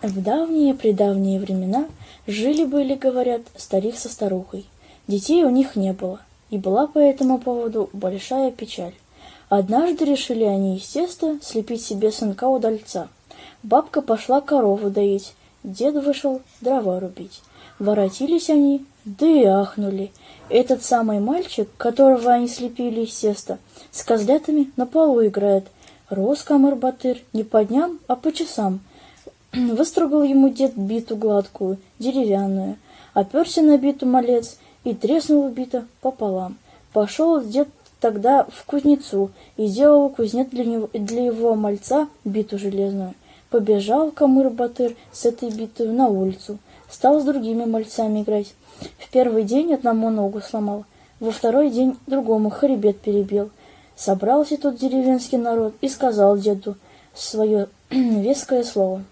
В давние-предавние времена жили-были, говорят, старик со старухой. Детей у них не было, и была по этому поводу большая печаль. Однажды решили они из теста слепить себе сынка-удальца. Бабка пошла корову доить, дед вышел дрова рубить. Воротились они, да и ахнули. Этот самый мальчик, которого они слепили из теста, с козлятами на полу играет. Рос Камыр-Батыр не по дням, а по часам. Выстругал ему дед биту гладкую, деревянную, оперся на биту малец и треснул бита пополам. Пошел дед тогда в кузнецу и сделал кузнец для его мальца биту железную. Побежал Камыр-Батыр с этой битой на улицу, стал с другими мальцами играть. В первый день одному ногу сломал, во второй день другому хребет перебил. Собрался тут деревенский народ и сказал деду свое веское слово.